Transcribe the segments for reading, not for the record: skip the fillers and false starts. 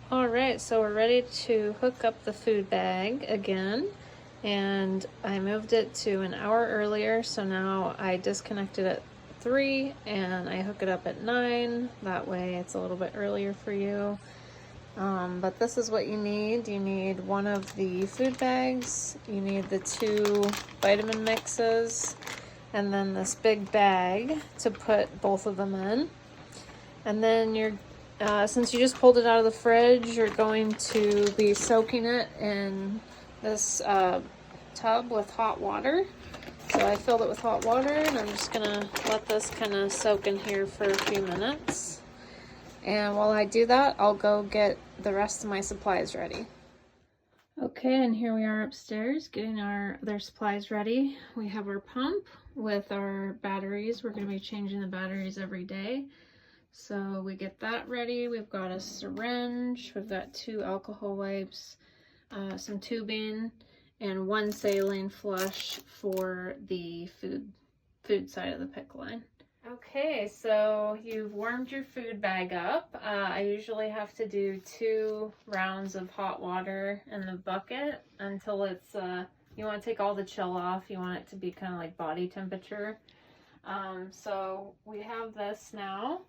All right, so we're ready to hook up the food bag again, and I moved it to an hour earlier, so now I disconnected at 3 and I hook it up at 9. That way it's a little bit earlier for you. But this is what you need. You need one of the food bags, you need the 2 vitamin mixes, and then this big bag to put both of them in. And then since you just pulled it out of the fridge, you're going to be soaking it in this tub with hot water. So I filled it with hot water, and I'm just gonna let this kind of soak in here for a few minutes. And while I do that, I'll go get the rest of my supplies ready. Okay, and here we are upstairs getting our other supplies ready. We have our pump with our batteries. We're going to be changing the batteries every day. So we get that ready. We've got a syringe, we've got 2 alcohol wipes, some tubing, and 1 saline flush for the food side of the PICC line. Okay, so you've warmed your food bag up. I usually have to do 2 rounds of hot water in the bucket until it's, you want to take all the chill off. You want it to be kind of like body temperature. So we have this now.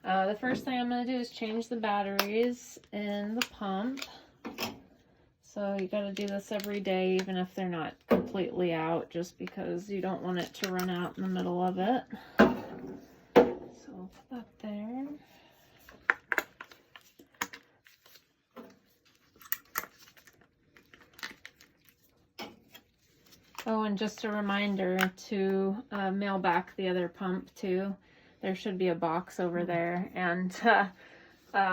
The first thing I'm going to do is change the batteries in the pump. So you got to do this every day, even if they're not completely out, just because you don't want it to run out in the middle of it. So we'll put that there. Oh, and just a reminder to mail back the other pump too. There should be a box over there, and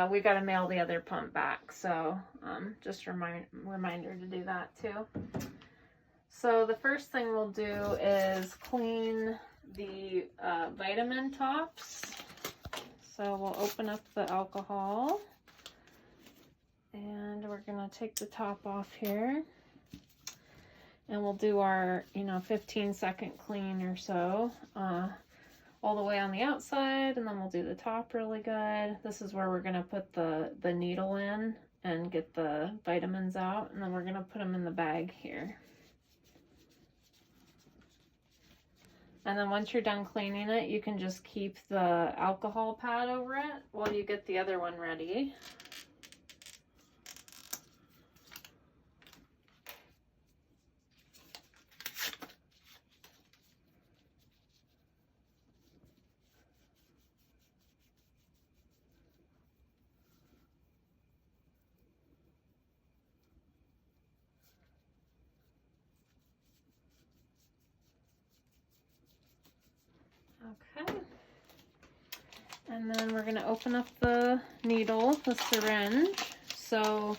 we got to mail the other pump back. So just reminder to do that too. So the first thing we'll do is clean the vitamin tops. So we'll open up the alcohol, and we're gonna take the top off here. And we'll do our, 15-second clean or so, all the way on the outside, and then we'll do the top really good. This is where we're gonna put the needle in and get the vitamins out, and then we're gonna put them in the bag here. And then once you're done cleaning it, you can just keep the alcohol pad over it while you get the other one ready. Okay. And then we're going to open up the needle, the syringe. So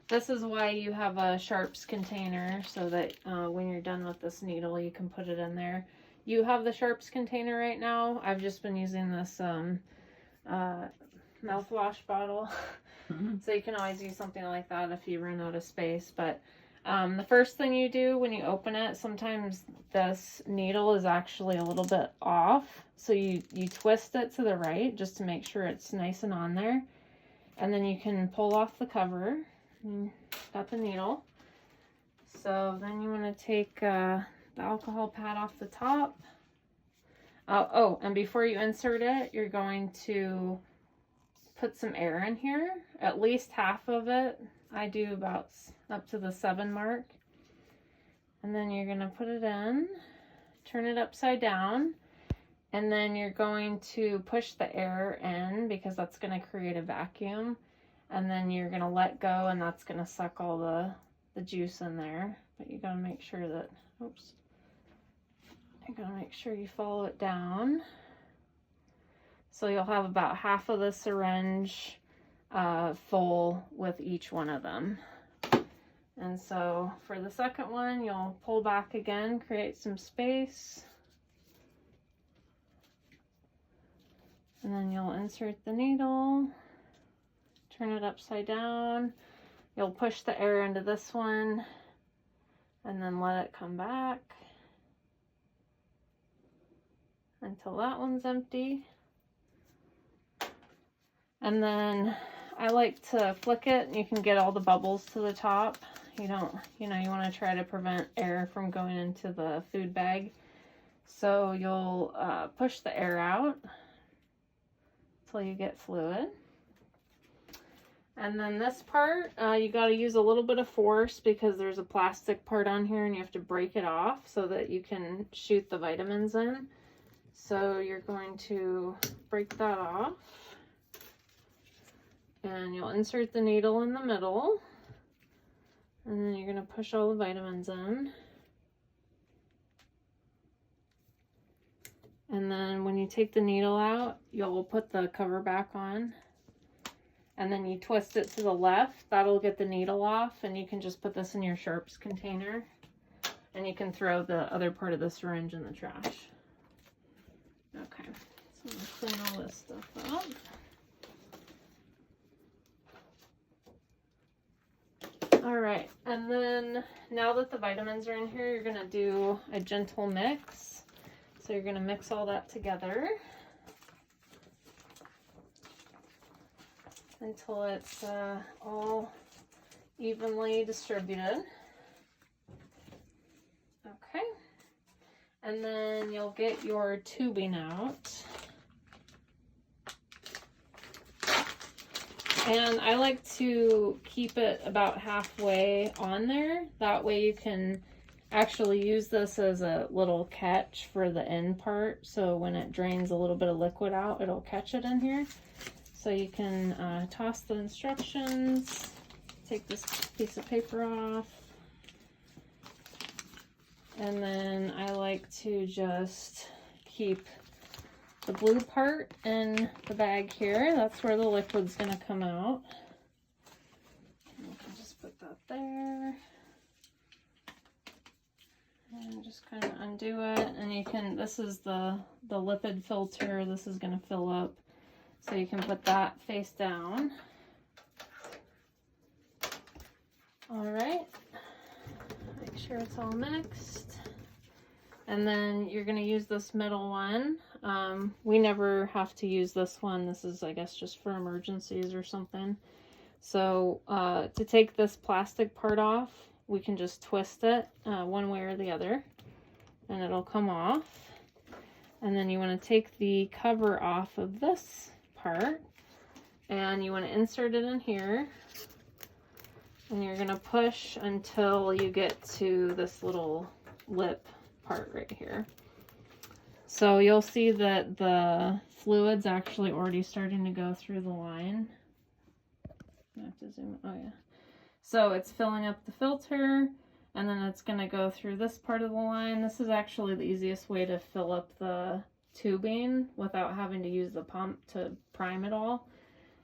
this is why you have a sharps container, so that when you're done with this needle, you can put it in there. You have the sharps container right now. I've just been using this mouthwash bottle. So you can always use something like that if you run out of space. But the first thing you do when you open it, sometimes this needle is actually a little bit off. So you twist it to the right just to make sure it's nice and on there. And then you can pull off the cover. And got the needle. So then you want to take the alcohol pad off the top. Oh, and before you insert it, you're going to put some air in here, at least half of it. I do about up to the 7 mark. And then you're going to put it in, turn it upside down, and then you're going to push the air in because that's going to create a vacuum. And then you're going to let go, and that's going to suck all the juice in there. But you got to make sure that, oops, you're going to make sure you follow it down. So you'll have about half of the syringe full with each one of them. And so for the second one, you'll pull back again, create some space. And then you'll insert the needle, turn it upside down. You'll push the air into this one and then let it come back until that one's empty. And then I like to flick it and you can get all the bubbles to the top. You don't, you want to try to prevent air from going into the food bag. So you'll push the air out until you get fluid. And then this part, you got to use a little bit of force because there's a plastic part on here and you have to break it off so that you can shoot the vitamins in. So you're going to break that off. And you'll insert the needle in the middle. And then you're going to push all the vitamins in. And then when you take the needle out, you'll put the cover back on. And then you twist it to the left. That'll get the needle off. And you can just put this in your sharps container. And you can throw the other part of the syringe in the trash. Okay, so I'm going to clean all this stuff up. All right, and then now that the vitamins are in here, you're gonna do a gentle mix. So you're gonna mix all that together until it's all evenly distributed. Okay, and then you'll get your tubing out. And I like to keep it about halfway on there. That way you can actually use this as a little catch for the end part. So when it drains a little bit of liquid out, it'll catch it in here. So you can toss the instructions, take this piece of paper off. And then I like to just keep the blue part in the bag here. That's where the liquid's gonna come out. And we can just put that there. And just kind of undo it. And you can, this is the lipid filter. This is gonna fill up. So you can put that face down. All right. Make sure it's all mixed. And then you're going to use this middle one. We never have to use this one. This is, I guess, just for emergencies or something. So to take this plastic part off, we can just twist it one way or the other, and it'll come off. And then you want to take the cover off of this part, and you want to insert it in here. And you're going to push until you get to this little lip part right here. So you'll see that the fluid's actually already starting to go through the line. I have to zoom. Oh yeah. So it's filling up the filter, and then it's going to go through this part of the line. This is actually the easiest way to fill up the tubing without having to use the pump to prime it all.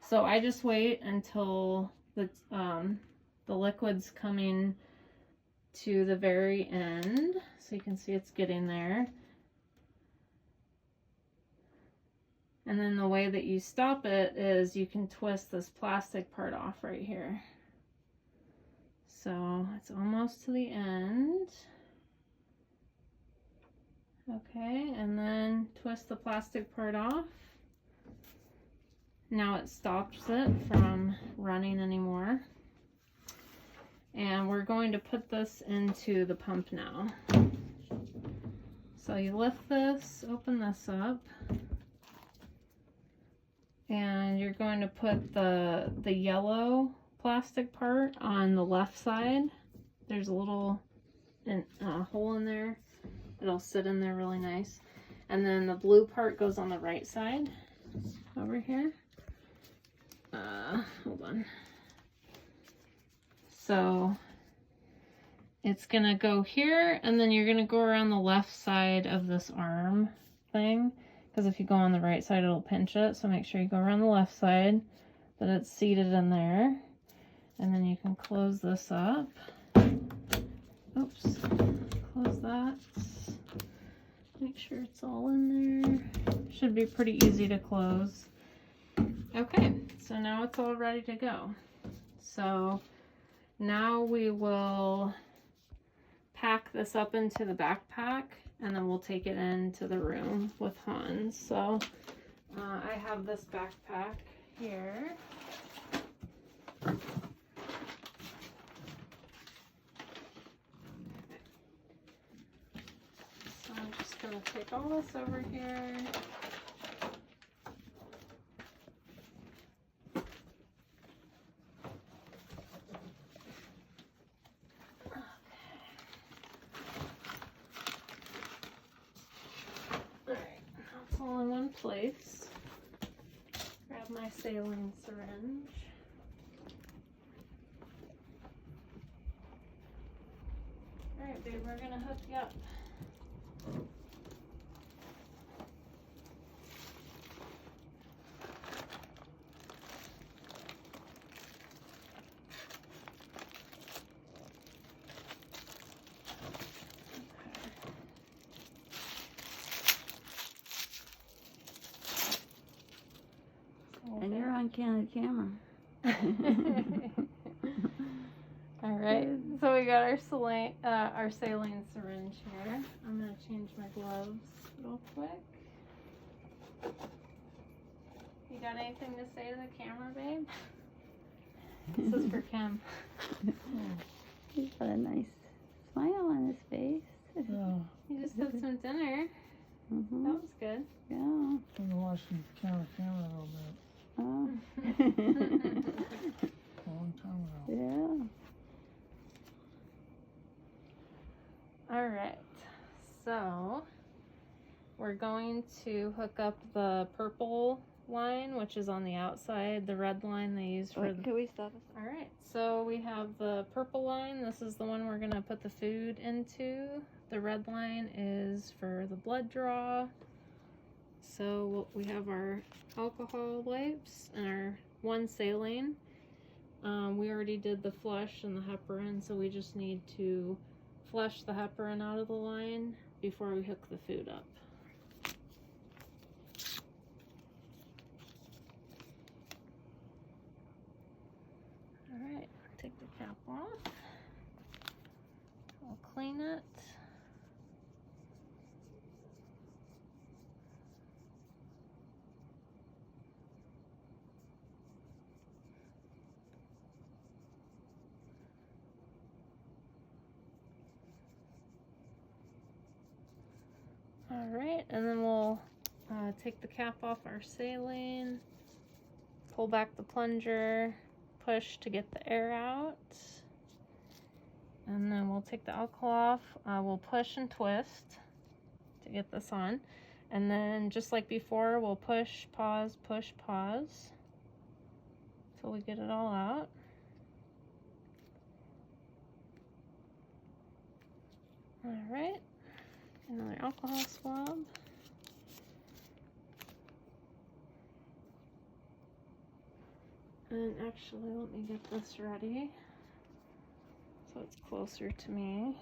So I just wait until the liquid's coming to the very end, so you can see it's getting there. And then the way that you stop it is you can twist this plastic part off right here. So it's almost to the end. Okay, and then twist the plastic part off. Now it stops it from running anymore. And we're going to put this into the pump now. So you lift this, open this up, and you're going to put the yellow plastic part on the left side. There's a little hole in there. It'll sit in there really nice. And then the blue part goes on the right side over here. Hold on. So it's gonna go here, and then you're gonna go around the left side of this arm thing, because if you go on the right side, it'll pinch it. So make sure you go around the left side, that it's seated in there. And then you can close this up. Oops, close that. Make sure it's all in there. Should be pretty easy to close. Okay, so now it's all ready to go. So now we will pack this up into the backpack, and then we'll take it into the room with Hans. So I have this backpack here. take all this over here. All in one place. Grab my saline syringe. Alright, babe, we're gonna hook you up. And you're on candid camera. All right, so we got our saline syringe here. I'm gonna change my gloves real quick. You got anything to say to the camera, babe? This is for Kim. He's got a nice smile on his face. Yeah, You just had some dinner. Mm-hmm. That was good. Yeah. I'm watching camera a little bit. Oh. A long time ago. Yeah. All right, so we're going to hook up the purple line, which is on the outside, the red line they use for Wait, can we stop? All right, so we have the purple line. This is the one we're gonna put the food into. The red line is for the blood draw. So we have our alcohol wipes and our one saline. We already did the flush and the heparin, so we just need to flush the heparin out of the line before we hook the food up. All right, take the cap off. I'll clean it. All right, and then we'll take the cap off our saline, pull back the plunger, push to get the air out, and then we'll take the alcohol off. We'll push and twist to get this on, and then just like before, we'll push, pause, till we get it all out. All right. Another alcohol swab. And actually, let me get this ready so it's closer to me.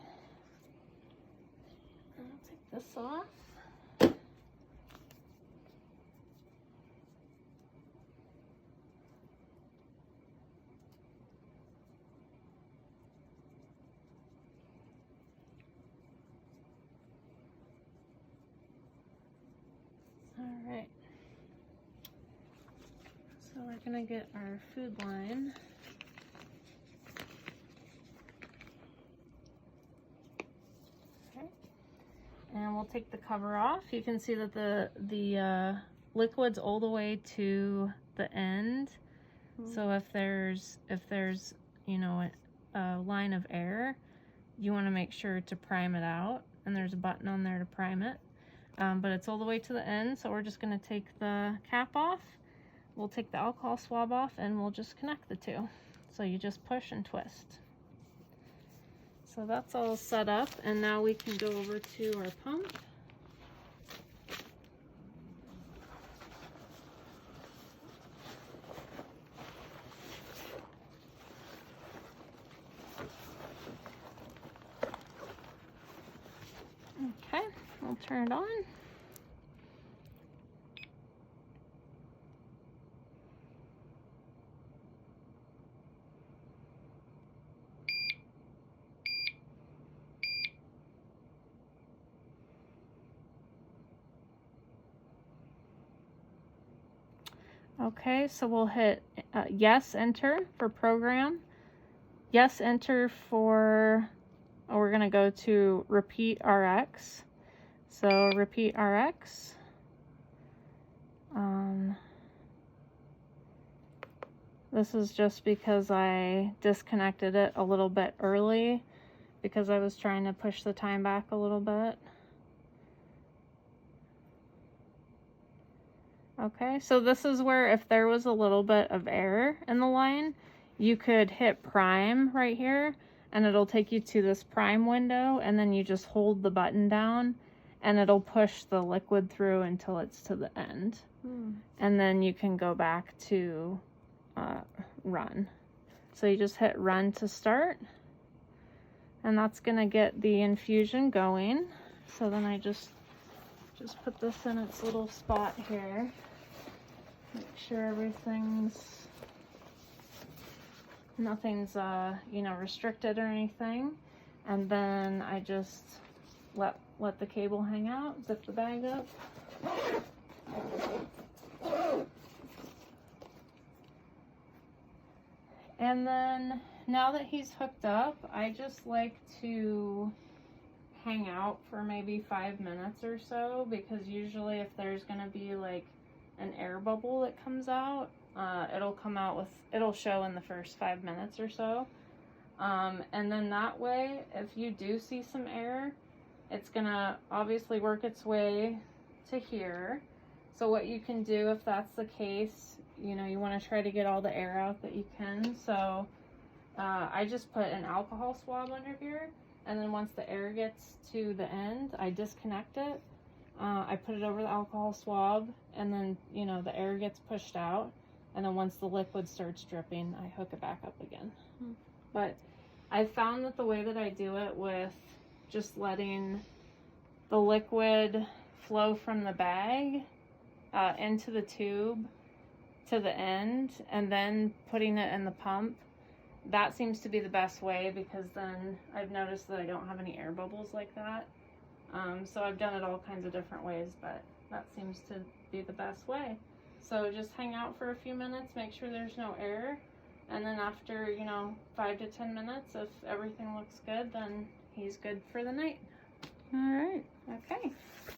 And I'll take this off. All right, so we're gonna get our food line. Okay, and we'll take the cover off. You can see that the liquid's all the way to the end. So if there's you know a line of air, you want to make sure to prime it out, and there's a button on there to prime it. But it's all the way to the end, so we're just going to take the cap off. We'll take the alcohol swab off, and we'll just connect the two. So you just push and twist. So that's all set up, and now we can go over to our pump. Okay, we'll turn it on. Okay, so we'll hit yes, enter for program. Yes, enter for, we're gonna go to repeat RX. So repeat RX. This is just because I disconnected it a little bit early because I was trying to push the time back a little bit. Okay, so this is where if there was a little bit of error in the line, you could hit prime right here and it'll take you to this prime window, and then you just hold the button down and it'll push the liquid through until it's to the end. And then you can go back to run. So you just hit run to start, and that's gonna get the infusion going. So then I just put this in its little spot here. Make sure nothing's you know, restricted or anything. And then I just let the cable hang out, zip the bag up. And then now that he's hooked up, I just like to hang out for maybe 5 minutes or so, because usually if there's gonna be like an air bubble that comes out, it'll show in the first 5 minutes or so. And then that way, if you do see some air, it's gonna obviously work its way to here. So what you can do if that's the case, you know, you want to try to get all the air out that you can. So I just put an alcohol swab under here, and then once the air gets to the end, I disconnect it. I put it over the alcohol swab, and then, you know, the air gets pushed out, and then once the liquid starts dripping, I hook it back up again. But I found that the way that I do it with just letting the liquid flow from the bag into the tube to the end, and then putting it in the pump, that seems to be the best way, because then I've noticed that I don't have any air bubbles like that. So I've done it all kinds of different ways, but that seems to be the best way. So just hang out for a few minutes, make sure there's no air, and then after, you know, 5 to 10 minutes, if everything looks good, then he's good for the night. All right. Okay.